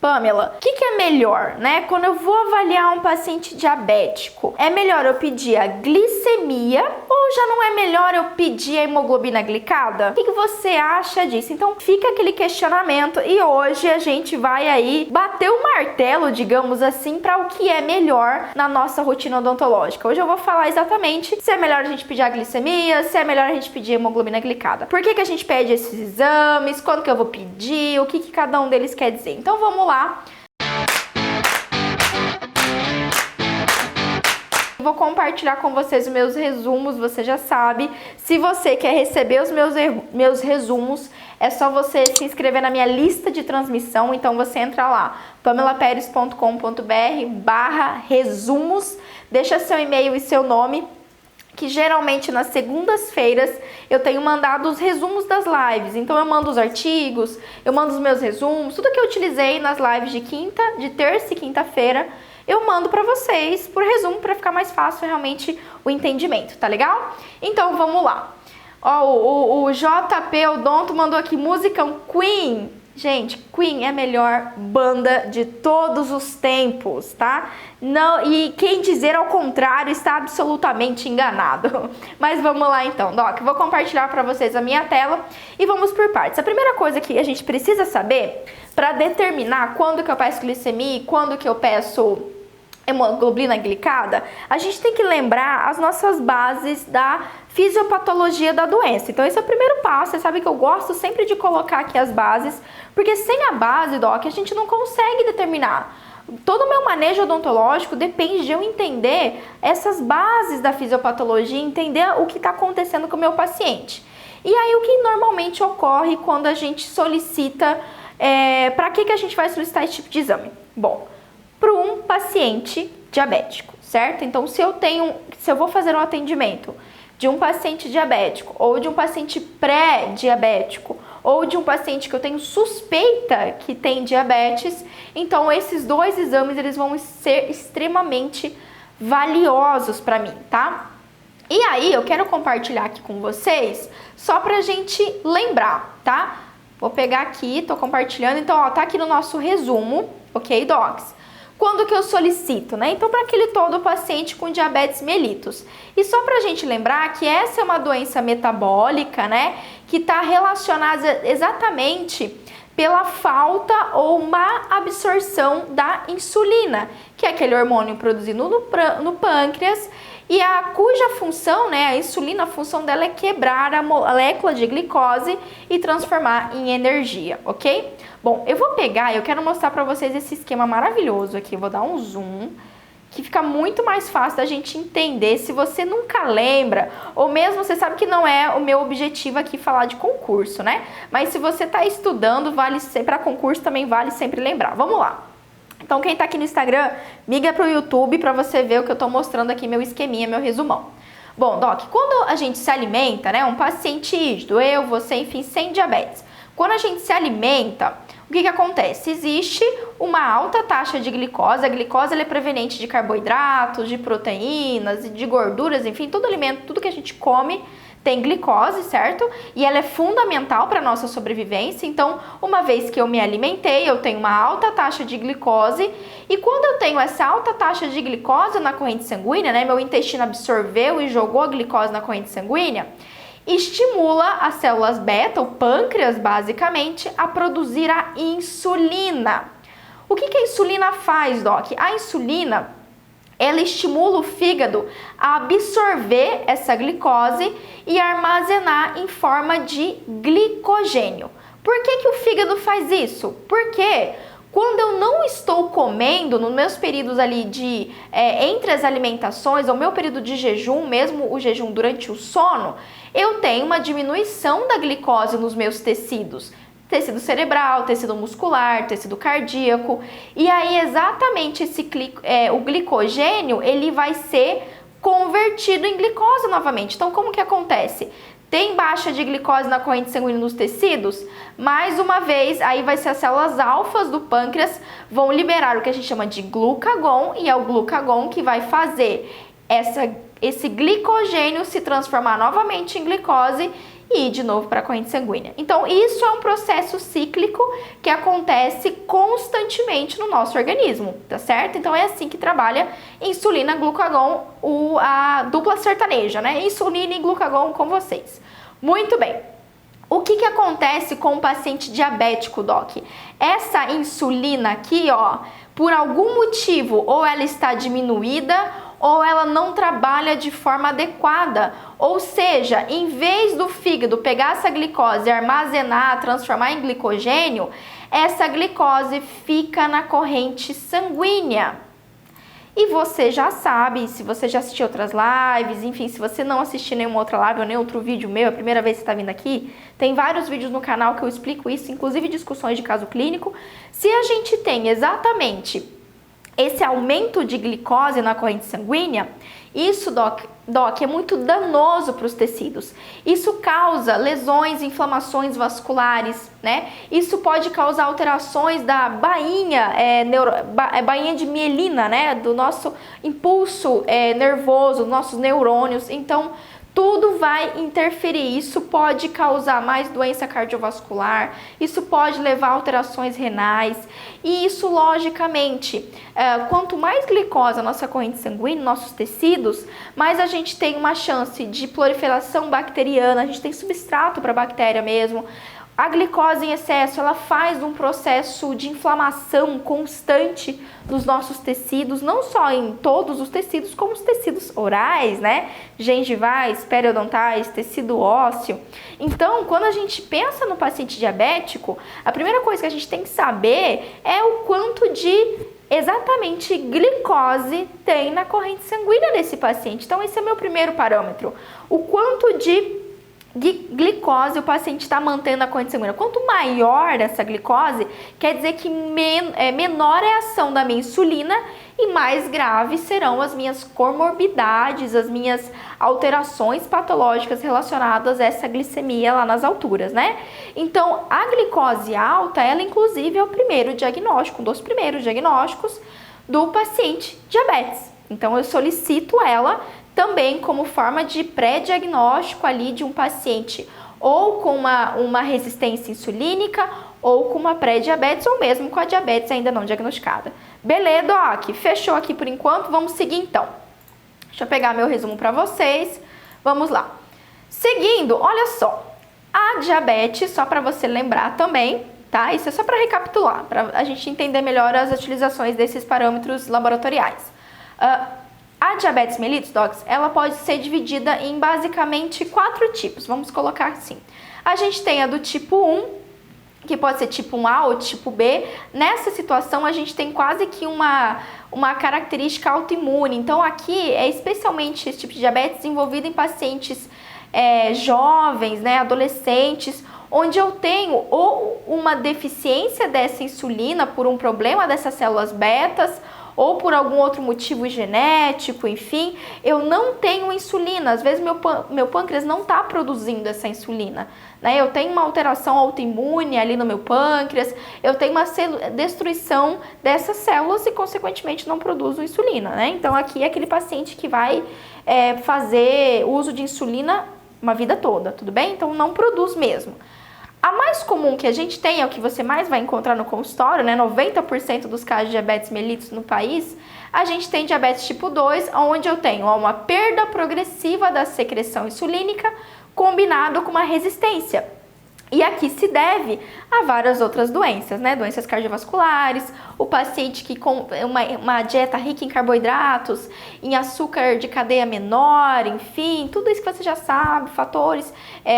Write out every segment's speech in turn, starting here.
Pamela, o que é melhor, né? Quando eu vou avaliar um paciente diabético, é melhor eu pedir a glicemia ou já não é melhor eu pedir a hemoglobina glicada? O que você acha disso? Então fica aquele questionamento e hoje a gente vai aí bater o martelo, digamos assim, para o que é melhor na nossa rotina odontológica. Hoje eu vou falar exatamente se é melhor a gente pedir a glicemia, se é melhor a gente pedir a hemoglobina glicada. Por que a gente pede esses exames? Quando que eu vou pedir? O que cada um deles quer dizer? Então vamos lá. Vou compartilhar com vocês os meus resumos, você já sabe. Se você quer receber os meus resumos, é só você se inscrever na minha lista de transmissão. Então você entra lá, pamelaperes.com.br/resumos, deixa seu e-mail e seu nome, que geralmente nas segundas-feiras eu tenho mandado os resumos das lives. Então eu mando os artigos, eu mando os meus resumos, tudo que eu utilizei nas lives de terça e quinta-feira, eu mando pra vocês por resumo, pra ficar mais fácil realmente o entendimento, tá legal? Então vamos lá. Ó, o JP Odonto mandou aqui, musicão Queen. Gente, Queen é a melhor banda de todos os tempos, tá? Não, e quem dizer ao contrário está absolutamente enganado. Mas vamos lá então, Doc. Vou compartilhar para vocês a minha tela e vamos por partes. A primeira coisa que a gente precisa saber para determinar quando que eu peço glicemia e quando que eu peço hemoglobina glicada, a gente tem que lembrar as nossas bases da fisiopatologia da doença. Então esse é o primeiro passo. Você sabe que eu gosto sempre de colocar aqui as bases, porque sem a base, Doc, a gente não consegue determinar. Todo o meu manejo odontológico depende de eu entender essas bases da fisiopatologia, entender o que está acontecendo com o meu paciente. E aí o que normalmente ocorre quando a gente solicita, para que a gente vai solicitar esse tipo de exame? Bom, para um paciente diabético, certo? Então, se eu vou fazer um atendimento de um paciente diabético ou de um paciente pré-diabético ou de um paciente que eu tenho suspeita que tem diabetes, então esses dois exames eles vão ser extremamente valiosos para mim, tá? E aí, eu quero compartilhar aqui com vocês só pra gente lembrar, tá? Vou pegar aqui, tô compartilhando, então, ó, tá aqui no nosso resumo, ok, docs? Quando que eu solicito, né? Então, para aquele todo paciente com diabetes mellitus. E só para a gente lembrar que essa é uma doença metabólica, né? Que está relacionada exatamente pela falta ou má absorção da insulina, que é aquele hormônio produzido no pâncreas e cuja função, né, a insulina, a função dela é quebrar a molécula de glicose e transformar em energia, ok? Bom, eu vou pegar, eu quero mostrar para vocês esse esquema maravilhoso aqui, eu vou dar um zoom, que fica muito mais fácil da gente entender. Se você nunca lembra, ou mesmo você sabe que não é o meu objetivo aqui falar de concurso, né? Mas se você está estudando, vale para concurso também vale sempre lembrar. Vamos lá. Então quem está aqui no Instagram, migra para o YouTube para você ver o que eu estou mostrando aqui, meu esqueminha, meu resumão. Bom, Doc, quando a gente se alimenta, né, um paciente rígido, eu, você, enfim, sem diabetes, quando a gente se alimenta, o que acontece? Existe uma alta taxa de glicose. A glicose ela é proveniente de carboidratos, de proteínas, de gorduras, enfim, todo alimento, tudo que a gente come tem glicose, certo? E ela é fundamental para a nossa sobrevivência. Então, uma vez que eu me alimentei, eu tenho uma alta taxa de glicose. E quando eu tenho essa alta taxa de glicose na corrente sanguínea, né, meu intestino absorveu e jogou a glicose na corrente sanguínea, estimula as células beta, o pâncreas basicamente, a produzir a insulina. O que a insulina faz, Doc? A insulina, ela estimula o fígado a absorver essa glicose e armazenar em forma de glicogênio. Por que o fígado faz isso? Porque quando eu não estou comendo, nos meus períodos ali entre as alimentações, ou meu período de jejum, mesmo o jejum durante o sono, eu tenho uma diminuição da glicose nos meus tecidos. Tecido cerebral, tecido muscular, tecido cardíaco. E aí exatamente o glicogênio, ele vai ser convertido em glicose novamente. Então como que acontece? Tem baixa de glicose na corrente sanguínea nos tecidos, mais uma vez, aí vai ser as células alfas do pâncreas, vão liberar o que a gente chama de glucagon, e é o glucagon que vai fazer esse glicogênio se transformar novamente em glicose e ir de novo para a corrente sanguínea. Então, isso é um processo cíclico que acontece constantemente no nosso organismo, tá certo? Então, é assim que trabalha insulina, glucagon, a dupla sertaneja, né? Insulina e glucagon com vocês. Muito bem. O que acontece com o paciente diabético, Doc? Essa insulina aqui, ó, por algum motivo, ou ela está diminuída, ou ela não trabalha de forma adequada. Ou seja, em vez do fígado pegar essa glicose, armazenar, transformar em glicogênio, essa glicose fica na corrente sanguínea. E você já sabe, se você já assistiu outras lives, enfim, se você não assistiu nenhuma outra live ou nem outro vídeo meu, é a primeira vez que você está vindo aqui, tem vários vídeos no canal que eu explico isso, inclusive discussões de caso clínico. Se a gente tem exatamente esse aumento de glicose na corrente sanguínea, isso, Doc, é muito danoso para os tecidos. Isso causa lesões, inflamações vasculares, né? Isso pode causar alterações da bainha, bainha de mielina, né? Do nosso impulso nervoso, nossos neurônios. Então, tudo vai interferir. Isso pode causar mais doença cardiovascular, isso pode levar a alterações renais. E isso, logicamente, quanto mais glicose a nossa corrente sanguínea, nossos tecidos, mais a gente tem uma chance de proliferação bacteriana, a gente tem substrato para bactéria mesmo. A glicose em excesso, ela faz um processo de inflamação constante nos nossos tecidos, não só em todos os tecidos, como os tecidos orais, né? Gengivais, periodontais, tecido ósseo. Então, quando a gente pensa no paciente diabético, a primeira coisa que a gente tem que saber é o quanto de exatamente glicose tem na corrente sanguínea desse paciente. Então, esse é meu primeiro parâmetro. O quanto de glicose o paciente está mantendo na corrente sanguínea. Quanto maior essa glicose, quer dizer que menor é a ação da minha insulina e mais graves serão as minhas comorbidades, as minhas alterações patológicas relacionadas a essa glicemia lá nas alturas, né? Então, a glicose alta, ela inclusive é o primeiro diagnóstico, um dos primeiros diagnósticos do paciente diabetes. Então, eu solicito ela também como forma de pré-diagnóstico ali de um paciente ou com uma resistência insulínica ou com uma pré-diabetes ou mesmo com a diabetes ainda não diagnosticada. Beleza, Doc? Fechou aqui por enquanto, vamos seguir então. Deixa eu pegar meu resumo para vocês. Vamos lá. Seguindo, olha só, a diabetes, só para você lembrar também, tá? Isso é só para recapitular, para a gente entender melhor as utilizações desses parâmetros laboratoriais. A diabetes mellitus, Docs, ela pode ser dividida em basicamente 4 tipos, vamos colocar assim. A gente tem a do tipo 1, que pode ser tipo 1A ou tipo B. Nessa situação, a gente tem quase que uma característica autoimune. Então, aqui é especialmente esse tipo de diabetes desenvolvido em pacientes jovens, né, adolescentes, onde eu tenho ou uma deficiência dessa insulina por um problema dessas células betas, ou por algum outro motivo genético, enfim, eu não tenho insulina. Às vezes meu pâncreas não está produzindo essa insulina, né? Eu tenho uma alteração autoimune ali no meu pâncreas, eu tenho uma destruição dessas células e, consequentemente, não produzo insulina, né? Então, aqui é aquele paciente que vai fazer uso de insulina uma vida toda, tudo bem? Então, não produz mesmo. A mais comum que a gente tem, é o que você mais vai encontrar no consultório, né? 90% dos casos de diabetes mellitus no país, a gente tem diabetes tipo 2, onde eu tenho uma perda progressiva da secreção insulínica combinado com uma resistência. E aqui se deve a várias outras doenças, né? Doenças cardiovasculares, o paciente que com uma dieta rica em carboidratos, em açúcar de cadeia menor, enfim, tudo isso que você já sabe, fatores,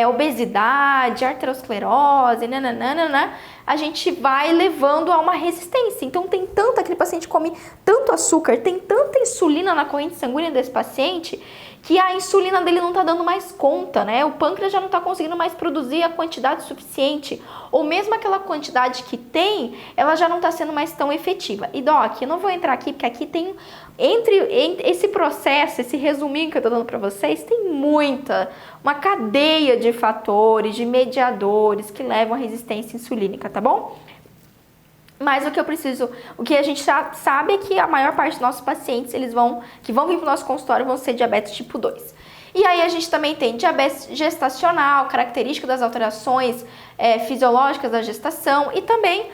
obesidade, arteriosclerose, nananana, a gente vai levando a uma resistência. Então, tem tanto, aquele paciente come tanto açúcar, tem tanta insulina na corrente sanguínea desse paciente, que a insulina dele não está dando mais conta, né? O pâncreas já não está conseguindo mais produzir a quantidade suficiente, ou mesmo aquela quantidade que tem, ela já não está sendo mais tão efetiva. E, Doc, eu não vou entrar aqui, porque aqui tem, entre esse processo, esse resuminho que eu estou dando para vocês, tem uma cadeia de fatores, de mediadores que levam à resistência insulínica, tá bom? Mas o que a gente já sabe é que a maior parte dos nossos pacientes, que vão vir para o nosso consultório, vão ser diabetes tipo 2. E aí a gente também tem diabetes gestacional, característica das alterações fisiológicas da gestação e também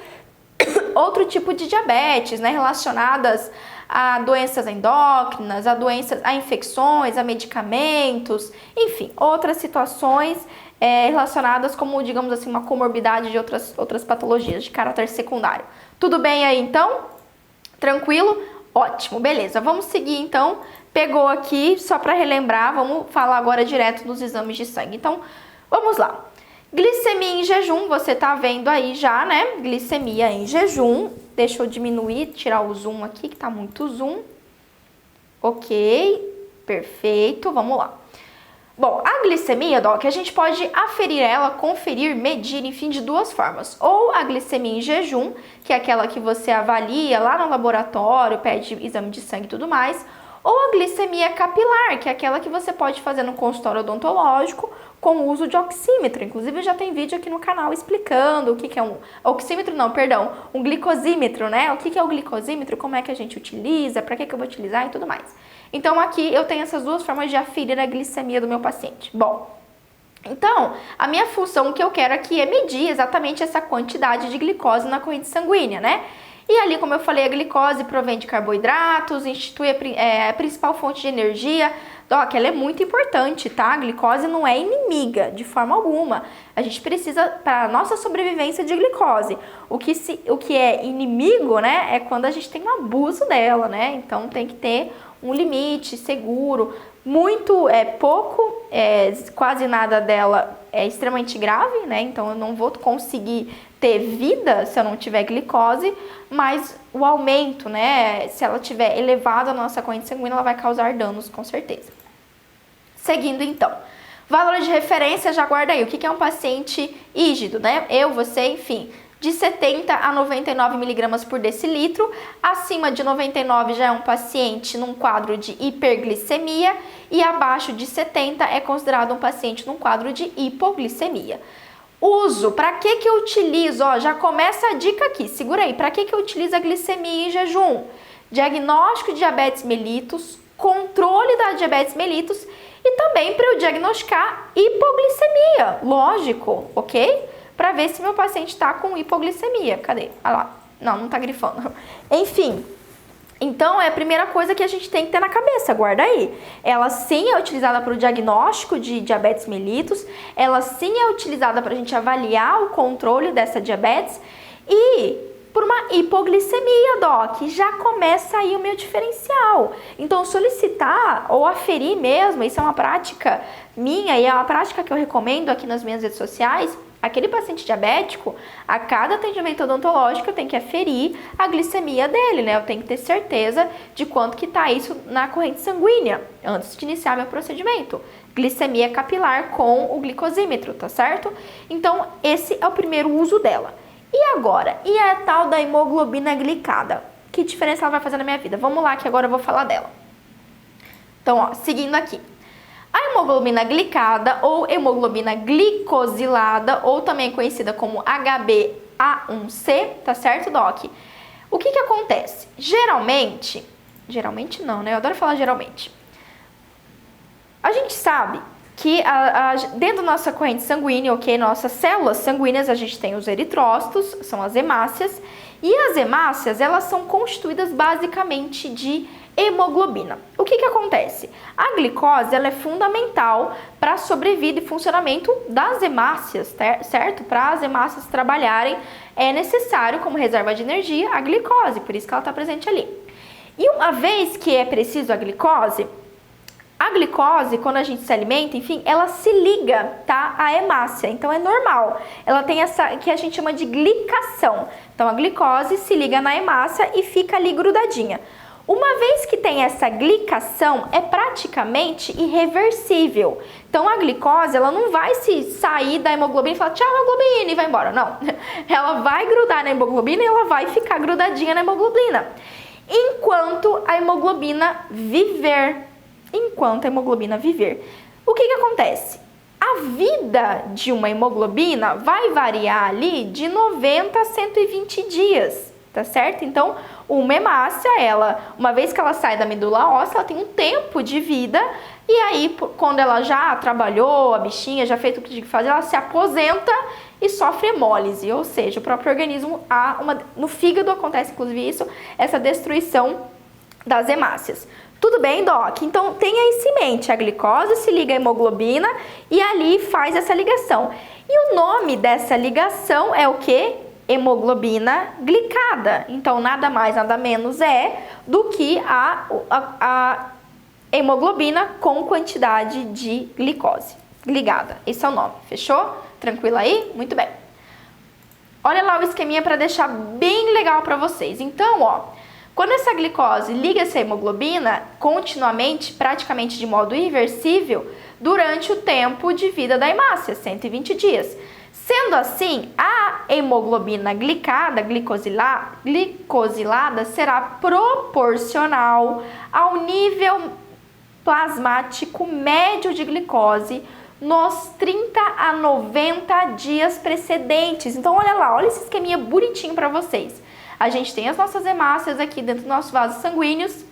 outro tipo de diabetes, né, relacionadas a doenças endócrinas, a infecções, a medicamentos, enfim, outras situações relacionadas como, digamos assim, uma comorbidade de outras patologias de caráter secundário. Tudo bem aí, então? Tranquilo? Ótimo, beleza. Vamos seguir, então. Pegou aqui, só para relembrar, vamos falar agora direto dos exames de sangue. Então, vamos lá. Glicemia em jejum, você tá vendo aí já, né? Glicemia em jejum. Deixa eu diminuir, tirar o zoom aqui, que tá muito zoom. Ok, perfeito, vamos lá. Bom, a glicemia, Doc, a gente pode aferir ela, conferir, medir, enfim, de duas formas. Ou a glicemia em jejum, que é aquela que você avalia lá no laboratório, pede exame de sangue e tudo mais. Ou a glicemia capilar, que é aquela que você pode fazer no consultório odontológico com o uso de oxímetro. Inclusive, já tem vídeo aqui no canal explicando o que é um oxímetro, não, perdão, um glicosímetro, né? O que é o glicosímetro, como é que a gente utiliza, para que eu vou utilizar e tudo mais. Então, aqui eu tenho essas duas formas de aferir a glicemia do meu paciente. Bom, então, a minha função que eu quero aqui é medir exatamente essa quantidade de glicose na corrente sanguínea, né? E ali, como eu falei, a glicose provém de carboidratos, institui a principal fonte de energia. Doc, ela é muito importante, tá? A glicose não é inimiga, de forma alguma. A gente precisa, para a nossa sobrevivência, de glicose. O que é inimigo, né, é quando a gente tem um abuso dela, né? Então, tem que ter um limite seguro. Muito, pouco, quase nada dela é extremamente grave, né? Então, eu não vou conseguir ter vida se eu não tiver glicose, mas o aumento, né, se ela tiver elevada a nossa corrente sanguínea, ela vai causar danos, com certeza. Seguindo, então. Valor de referência, já guarda aí. O que é um paciente rígido, né? Você, enfim, de 70 a 99 miligramas por decilitro. Acima de 99 já é um paciente num quadro de hiperglicemia e abaixo de 70 é considerado um paciente num quadro de hipoglicemia. Uso, para que eu utilizo? Ó, já começa a dica aqui, segura aí. Para que eu utilizo a glicemia em jejum? Diagnóstico de diabetes mellitus, controle da diabetes mellitus e também para eu diagnosticar hipoglicemia, lógico, ok? Para ver se meu paciente está com hipoglicemia. Cadê? Ah lá, não tá grifando. Enfim. Então, é a primeira coisa que a gente tem que ter na cabeça, guarda aí. Ela sim é utilizada para o diagnóstico de diabetes mellitus, ela sim é utilizada para a gente avaliar o controle dessa diabetes e por uma hipoglicemia, Doc, já começa aí o meu diferencial. Então, solicitar ou aferir mesmo, isso é uma prática minha e é uma prática que eu recomendo aqui nas minhas redes sociais. Aquele paciente diabético, a cada atendimento odontológico, eu tenho que aferir a glicemia dele, né? Eu tenho que ter certeza de quanto que tá isso na corrente sanguínea, antes de iniciar meu procedimento. Glicemia capilar com o glicosímetro, tá certo? Então, esse é o primeiro uso dela. E agora? E a tal da hemoglobina glicada? Que diferença ela vai fazer na minha vida? Vamos lá que agora eu vou falar dela. Então, ó, seguindo aqui. A hemoglobina glicada ou hemoglobina glicosilada, ou também conhecida como HbA1c, tá certo, Doc? O que acontece? Geralmente não, né? Eu adoro falar geralmente. A gente sabe que dentro da nossa corrente sanguínea, ok? Nossas células sanguíneas, a gente tem os eritrócitos, são as hemácias, e as hemácias, elas são constituídas basicamente de hemoglobina. O que acontece? A glicose ela é fundamental para a sobrevida e funcionamento das hemácias, certo? Para as hemácias trabalharem, é necessário como reserva de energia a glicose, por isso que ela está presente ali. E uma vez que é preciso a glicose, quando a gente se alimenta, enfim, ela se liga, tá, à hemácia. Então, é normal. Ela tem essa que a gente chama de glicação. Então, a glicose se liga na hemácia e fica ali grudadinha. Uma vez que tem essa glicação, é praticamente irreversível. Então, a glicose, ela não vai se sair da hemoglobina e falar, tchau, hemoglobina, e vai embora. Não. Ela vai grudar na hemoglobina e ela vai ficar grudadinha na hemoglobina. Enquanto a hemoglobina viver. O que acontece? A vida de uma hemoglobina vai variar ali de 90 a 120 dias, tá certo? Então, uma hemácia, uma vez que ela sai da medula óssea, ela tem um tempo de vida E aí, quando ela já trabalhou, a bichinha já fez o que tinha que fazer, ela se aposenta e sofre hemólise, ou seja, o próprio organismo, no fígado acontece inclusive isso, essa destruição das hemácias. Tudo bem, Doc? Então tenha isso em mente, a glicose se liga à hemoglobina e ali faz essa ligação. E o nome dessa ligação é o quê? Hemoglobina glicada. Então nada mais, nada menos do que a hemoglobina com quantidade de glicose ligada. Esse é o nome, fechou? Tranquilo aí? Muito bem. Olha lá o esqueminha para deixar bem legal para vocês. Então, ó, quando essa glicose liga essa hemoglobina continuamente, praticamente de modo irreversível, durante o tempo de vida da hemácia, 120 dias. Sendo assim, a hemoglobina glicosilada será proporcional ao nível plasmático médio de glicose nos 30 a 90 dias precedentes. Então, olha lá, olha esse esqueminha bonitinho para vocês. A gente tem as nossas hemácias aqui dentro dos nossos vasos sanguíneos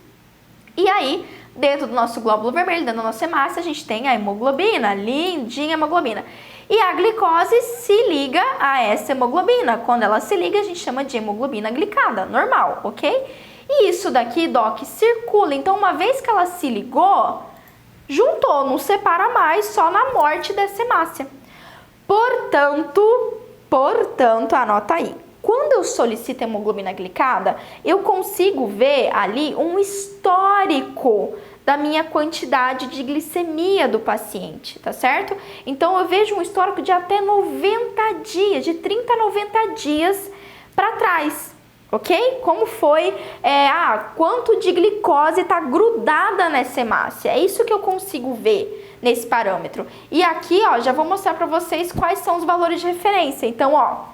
e aí, dentro do nosso glóbulo vermelho, dentro da nossa hemácia, a gente tem a hemoglobina, lindinha hemoglobina. E a glicose se liga a essa hemoglobina. Quando ela se liga, a gente chama de hemoglobina glicada, normal, ok? E isso daqui, Doc, circula. Então, uma vez que ela se ligou, juntou, não separa mais, só na morte dessa hemácia. Portanto, anota aí. Quando eu solicito hemoglobina glicada, eu consigo ver ali um histórico da minha quantidade de glicemia do paciente, tá certo? Então, eu vejo um histórico de até 90 dias, de 30 a 90 dias para trás, ok? Como foi, quanto de glicose está grudada nessa hemácia, é isso que eu consigo ver nesse parâmetro. E aqui, ó, já vou mostrar para vocês quais são os valores de referência. Então, ó,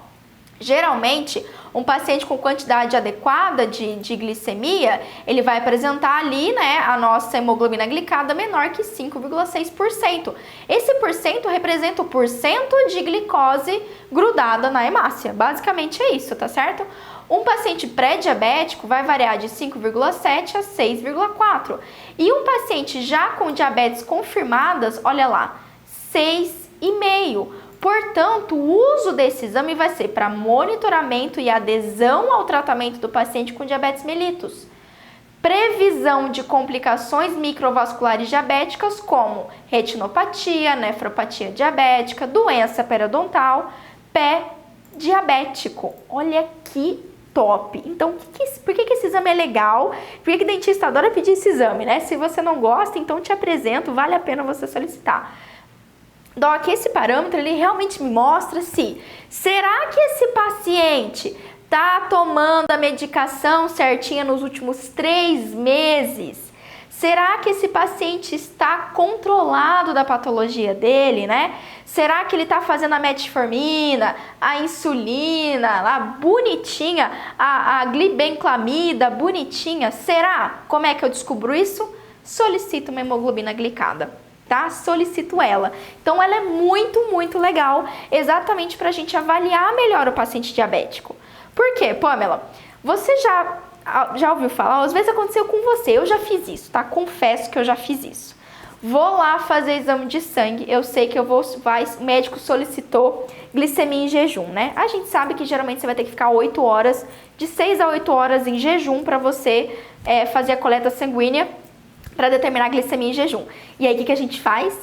geralmente, um paciente com quantidade adequada de glicemia, ele vai apresentar ali, né, a nossa hemoglobina glicada menor que 5,6%. Esse porcento representa o porcento de glicose grudada na hemácia. Basicamente é isso, tá certo? Um paciente pré-diabético vai variar de 5,7 a 6,4. E um paciente já com diabetes confirmadas, olha lá, 6,5. Portanto, o uso desse exame vai ser para monitoramento e adesão ao tratamento do paciente com diabetes mellitus. Previsão de complicações microvasculares diabéticas como retinopatia, nefropatia diabética, doença periodontal, pé diabético. Olha que top! Então, por que esse exame é legal? Por que o dentista adora pedir esse exame, né? Se você não gosta, então te apresento, vale a pena você solicitar. Doc, esse parâmetro, ele realmente me mostra se será que esse paciente tá tomando a medicação certinha nos últimos 3 meses? Será que esse paciente está controlado da patologia dele, né? Será que ele está fazendo a metformina, a insulina lá bonitinha, a glibenclamida bonitinha? Será? Como é que eu descubro isso? Solicito uma hemoglobina glicada. Tá? Solicito ela. Então, ela é muito, muito legal, exatamente para a gente avaliar melhor o paciente diabético. Por quê, Pamela? Você já ouviu falar? Às vezes aconteceu com você, eu já fiz isso, tá? Confesso que eu já fiz isso. Vou lá fazer exame de sangue, eu sei que o médico solicitou glicemia em jejum, né? A gente sabe que geralmente você vai ter que ficar 8 horas, de 6 a 8 horas em jejum para você fazer a coleta sanguínea para determinar a glicemia em jejum. E aí, o que a gente faz?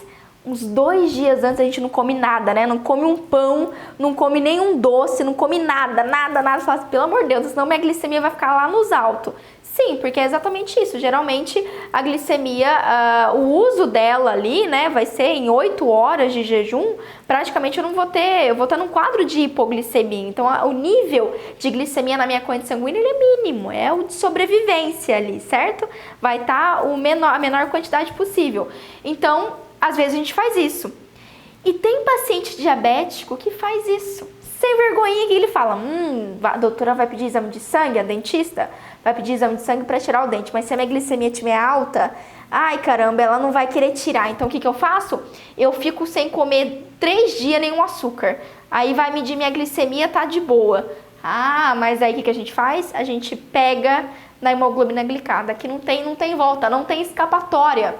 Uns 2 dias antes a gente não come nada, né? Não come um pão, não come nenhum doce, não come nada. Você fala assim, pelo amor de Deus, senão minha glicemia vai ficar lá nos altos. Sim, porque é exatamente isso. Geralmente, a glicemia, o uso dela ali, né, vai ser em 8 horas de jejum. Praticamente eu vou estar num quadro de hipoglicemia. Então, o nível de glicemia na minha corrente sanguínea, ele é mínimo. É o de sobrevivência ali, certo? Vai estar a menor quantidade possível. Então, às vezes a gente faz isso. E tem paciente diabético que faz isso. Sem vergonhinha, que ele fala, a doutora vai pedir exame de sangue, a dentista vai pedir exame de sangue para tirar o dente, mas se a minha glicemia estiver alta, ai caramba, ela não vai querer tirar. Então o que eu faço? Eu fico sem comer 3 dias nenhum açúcar. Aí vai medir minha glicemia, tá de boa. Ah, mas aí o que a gente faz? A gente pega na hemoglobina glicada, que não tem volta, não tem escapatória.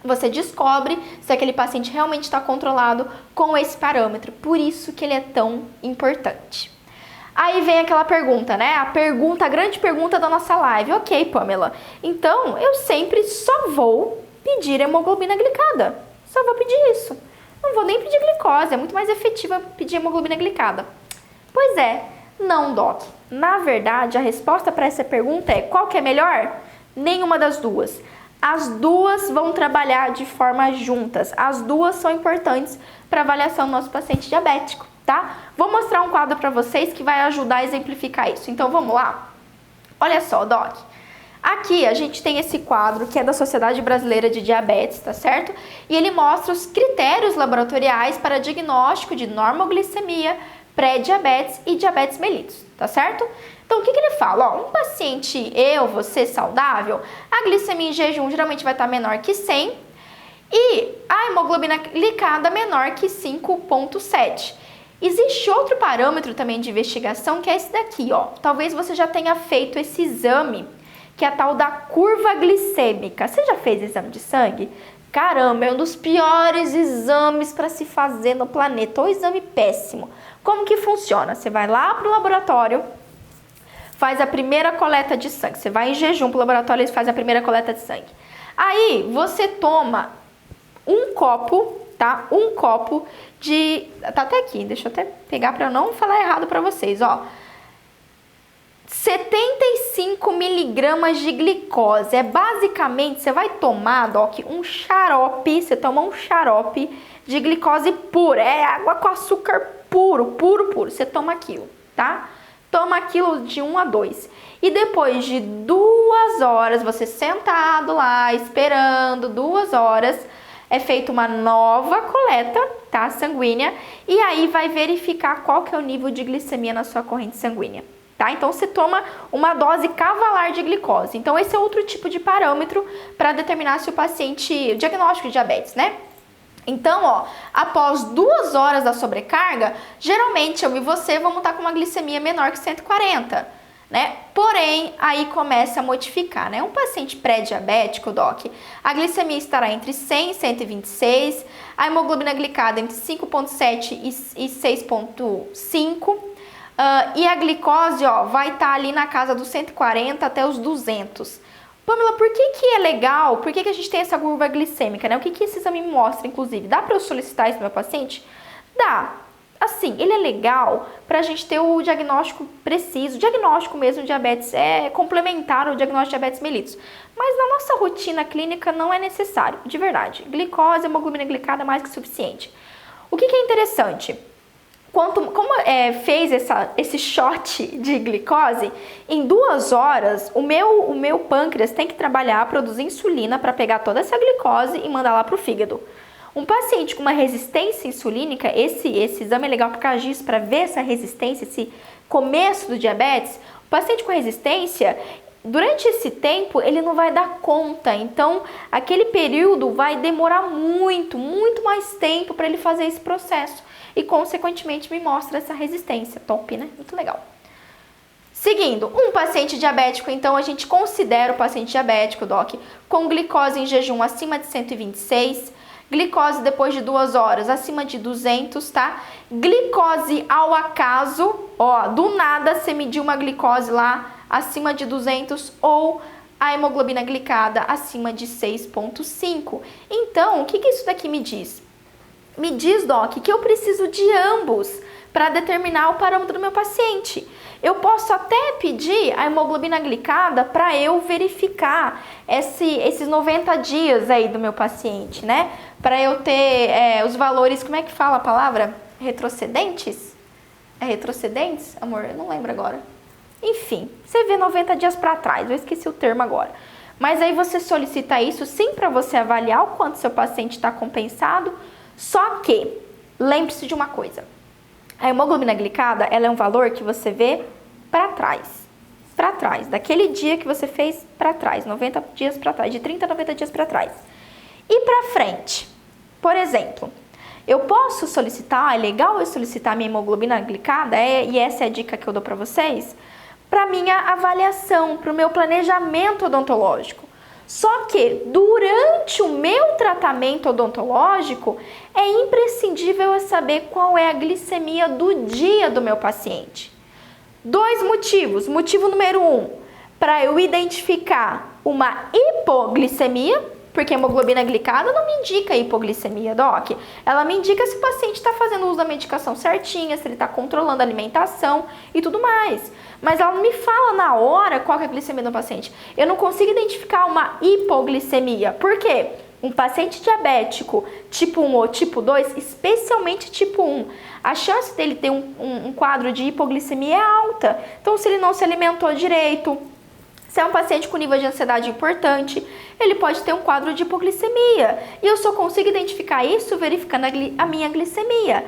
você descobre se aquele paciente realmente está controlado com esse parâmetro. Por isso que ele é tão importante. Aí vem aquela pergunta, né? A grande pergunta da nossa live. Ok, Pamela, então eu sempre só vou pedir hemoglobina glicada. Só vou pedir isso. Não vou nem pedir glicose, é muito mais efetiva pedir hemoglobina glicada. Pois é, não, Doc. Na verdade, a resposta para essa pergunta é: qual que é melhor? Nenhuma das duas. As duas vão trabalhar de forma juntas. As duas são importantes para avaliação do nosso paciente diabético, tá? Vou mostrar um quadro para vocês que vai ajudar a exemplificar isso. Então, vamos lá? Olha só, Doc. Aqui a gente tem esse quadro que é da Sociedade Brasileira de Diabetes, tá certo? E ele mostra os critérios laboratoriais para diagnóstico de normoglicemia, pré-diabetes e diabetes mellitus, tá certo? Então, o que ele fala? Ó, um paciente, você saudável, a glicemia em jejum geralmente vai estar menor que 100 e a hemoglobina glicada menor que 5,7. Existe outro parâmetro também de investigação que é esse daqui, ó. Talvez você já tenha feito esse exame, que é a tal da curva glicêmica. Você já fez exame de sangue? Caramba, é um dos piores exames para se fazer no planeta, ou exame péssimo. Como que funciona? Você vai lá para o laboratório, faz a primeira coleta de sangue. Você vai em jejum para o laboratório e faz a primeira coleta de sangue. Aí você toma um copo, tá? Um copo de... Tá até aqui, deixa eu até pegar para não falar errado para vocês, ó. 75 miligramas de glicose. É basicamente, você vai tomar, Doc, um xarope, você toma um xarope de glicose pura. É água com açúcar puro, puro, puro. Você toma aquilo, tá? Toma aquilo de 1 a 2. E depois de 2 horas, você sentado lá, esperando 2 horas, é feita uma nova coleta, tá? Sanguínea. E aí vai verificar qual que é o nível de glicemia na sua corrente sanguínea. Tá? Então, você toma uma dose cavalar de glicose. Então, esse é outro tipo de parâmetro para determinar se o paciente... O diagnóstico de diabetes, né? Então, ó, após 2 horas da sobrecarga, geralmente eu e você vamos estar com uma glicemia menor que 140, né? Porém, aí começa a modificar, né? Um paciente pré-diabético, Doc, a glicemia estará entre 100 e 126, a hemoglobina glicada entre 5,7 e 6,5, e a glicose, ó, vai estar ali na casa dos 140 até os 200. Pamela, por que é legal? Por que a gente tem essa curva glicêmica, né? O que esse exame me mostra, inclusive? Dá para eu solicitar isso no meu paciente? Dá. Assim, ele é legal para a gente ter o diagnóstico preciso. O diagnóstico mesmo de diabetes é complementar ao diagnóstico de diabetes mellitus. Mas na nossa rotina clínica não é necessário, de verdade. Glicose, hemoglobina glicada é mais que suficiente. O que é interessante? Como fez esse shot de glicose, em 2 horas o meu pâncreas tem que trabalhar, produzir insulina para pegar toda essa glicose e mandar lá para o fígado. Um paciente com uma resistência insulínica, esse exame é legal por causa disso, para ver essa resistência, esse começo do diabetes. O paciente com resistência, durante esse tempo, ele não vai dar conta. Então, aquele período vai demorar muito, muito mais tempo para ele fazer esse processo. E, consequentemente, me mostra essa resistência. Top, né? Muito legal. Seguindo, um paciente diabético, então, a gente considera o paciente diabético, Doc, com glicose em jejum acima de 126, glicose depois de 2 horas acima de 200, tá? Glicose ao acaso, ó, do nada você mediu uma glicose lá acima de 200 ou a hemoglobina glicada acima de 6,5. Então, o que isso daqui me diz? Me diz, Doc, que eu preciso de ambos para determinar o parâmetro do meu paciente. Eu posso até pedir a hemoglobina glicada para eu verificar esses 90 dias aí do meu paciente, né? Para eu ter os valores, como é que fala a palavra? Retrocedentes? É retrocedentes, amor? Eu não lembro agora. Enfim, você vê 90 dias para trás, eu esqueci o termo agora. Mas aí você solicita isso sim para você avaliar o quanto seu paciente está compensado. Só que, lembre-se de uma coisa, a hemoglobina glicada, ela é um valor que você vê para trás, daquele dia que você fez para trás, 90 dias para trás, de 30 a 90 dias para trás. E para frente, por exemplo, eu posso solicitar, é legal eu solicitar minha hemoglobina glicada, e essa é a dica que eu dou para vocês, para minha avaliação, para o meu planejamento odontológico. Só que durante o meu tratamento odontológico, é imprescindível eu saber qual é a glicemia do dia do meu paciente. 2 motivos. Motivo número 1, para eu identificar uma hipoglicemia, porque a hemoglobina glicada não me indica hipoglicemia, Doc. Ela me indica se o paciente está fazendo uso da medicação certinha, se ele está controlando a alimentação e tudo mais. Mas ela não me fala na hora qual é a glicemia do paciente. Eu não consigo identificar uma hipoglicemia. Por quê? Um paciente diabético tipo 1 ou tipo 2, especialmente tipo 1, a chance dele ter um quadro de hipoglicemia é alta. Então, se ele não se alimentou direito, se é um paciente com nível de ansiedade importante, ele pode ter um quadro de hipoglicemia. E eu só consigo identificar isso verificando a minha glicemia.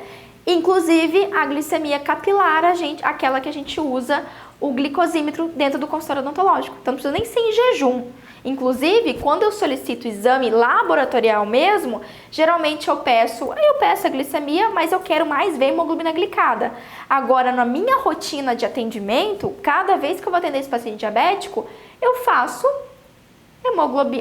Inclusive, a glicemia capilar, aquela que a gente usa o glicosímetro dentro do consultório odontológico. Então, não precisa nem ser em jejum. Inclusive, quando eu solicito o exame laboratorial mesmo, geralmente eu peço a glicemia, mas eu quero mais ver hemoglobina glicada. Agora, na minha rotina de atendimento, cada vez que eu vou atender esse paciente diabético, eu faço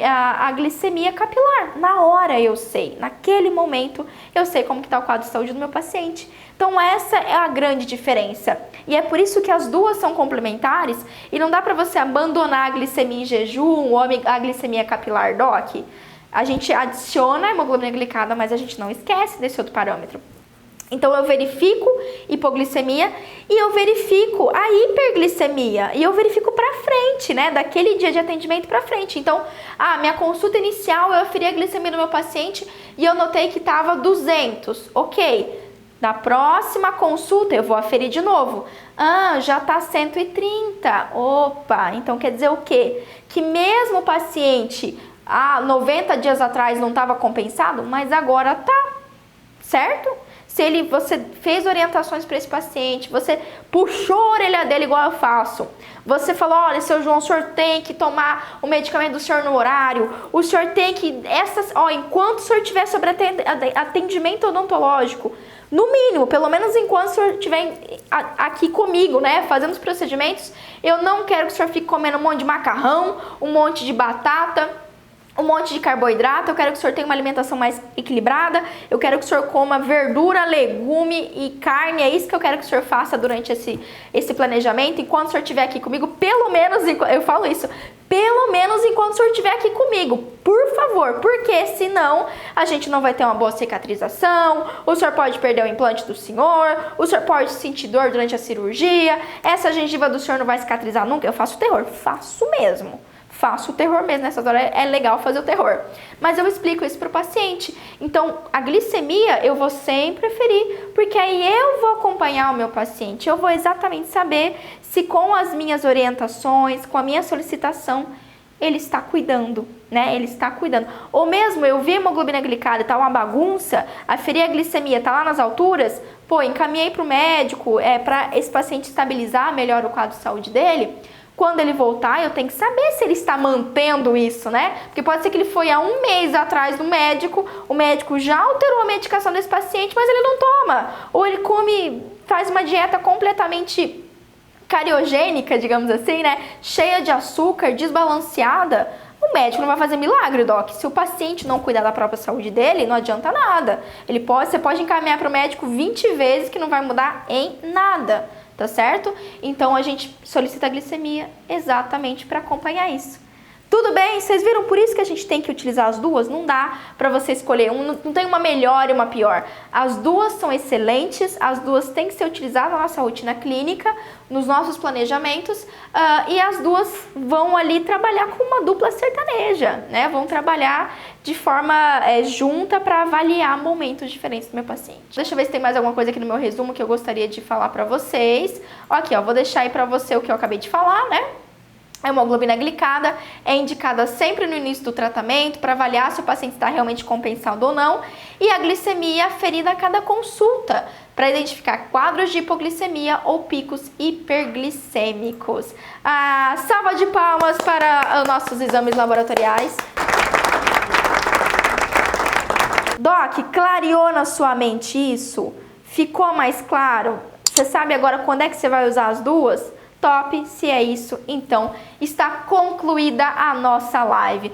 a glicemia capilar. Na hora eu sei, naquele momento eu sei como que está o quadro de saúde do meu paciente. Então essa é a grande diferença. E é por isso que as duas são complementares e não dá para você abandonar a glicemia em jejum ou a glicemia capilar, Doc. A gente adiciona a hemoglobina glicada, mas a gente não esquece desse outro parâmetro. Então eu verifico hipoglicemia e eu verifico a hiperglicemia e eu verifico pra frente, né, daquele dia de atendimento pra frente. Então, minha consulta inicial eu aferi a glicemia do meu paciente e eu notei que estava 200, ok. Na próxima consulta eu vou aferir de novo. Já tá 130, opa, então quer dizer o quê? Que mesmo o paciente 90 dias atrás não estava compensado, mas agora tá, certo? Se você fez orientações para esse paciente, você puxou a orelha dele igual eu faço. Você falou, olha, seu João, o senhor tem que tomar o medicamento do senhor no horário. O senhor tem que, enquanto o senhor estiver sobre atendimento odontológico, no mínimo, pelo menos enquanto o senhor estiver aqui comigo, né, fazendo os procedimentos, eu não quero que o senhor fique comendo um monte de macarrão, um monte de batata, um monte de carboidrato. Eu quero que o senhor tenha uma alimentação mais equilibrada, eu quero que o senhor coma verdura, legume e carne, é isso que eu quero que o senhor faça durante esse planejamento, enquanto o senhor estiver aqui comigo, pelo menos, eu falo isso, pelo menos enquanto o senhor estiver aqui comigo, por favor, porque senão a gente não vai ter uma boa cicatrização, o senhor pode perder o implante do senhor, o senhor pode sentir dor durante a cirurgia, essa gengiva do senhor não vai cicatrizar nunca. Eu faço terror, faço mesmo. Faço o terror mesmo, nessas horas é legal fazer o terror. Mas eu explico isso para o paciente. Então, a glicemia eu vou sempre preferir, porque aí eu vou acompanhar o meu paciente. Eu vou exatamente saber se com as minhas orientações, com a minha solicitação, ele está cuidando, né? Ele está cuidando. Ou mesmo eu vi a hemoglobina glicada e tá uma bagunça, aferi a glicemia, tá lá nas alturas, encaminhei para o médico, para esse paciente estabilizar melhor o quadro de saúde dele. Quando ele voltar, eu tenho que saber se ele está mantendo isso, né? Porque pode ser que ele foi há 1 mês atrás do médico, o médico já alterou a medicação desse paciente, mas ele não toma. Ou ele faz uma dieta completamente cariogênica, digamos assim, né? Cheia de açúcar, desbalanceada. O médico não vai fazer milagre, Doc. Se o paciente não cuidar da própria saúde dele, não adianta nada. Você pode encaminhar para o médico 20 vezes que não vai mudar em nada. Tá certo? Então a gente solicita a glicemia exatamente para acompanhar isso. Tudo bem? Vocês viram? Por isso que a gente tem que utilizar as duas. Não dá para você escolher. Não tem uma melhor e uma pior. As duas são excelentes. As duas têm que ser utilizadas na nossa rotina clínica, nos nossos planejamentos. E as duas vão ali trabalhar com uma dupla sertaneja, né? Vão trabalhar de forma junta para avaliar momentos diferentes do meu paciente. Deixa eu ver se tem mais alguma coisa aqui no meu resumo que eu gostaria de falar para vocês. Aqui, vou deixar aí para você o que eu acabei de falar, né? A hemoglobina glicada é indicada sempre no início do tratamento para avaliar se o paciente está realmente compensado ou não, e a glicemia aferida a cada consulta para identificar quadros de hipoglicemia ou picos hiperglicêmicos. Salva de palmas para os nossos exames laboratoriais. Doc, clareou na sua mente isso? Ficou mais claro? Você sabe agora quando é que você vai usar as duas? Top, se é isso, então está concluída a nossa live.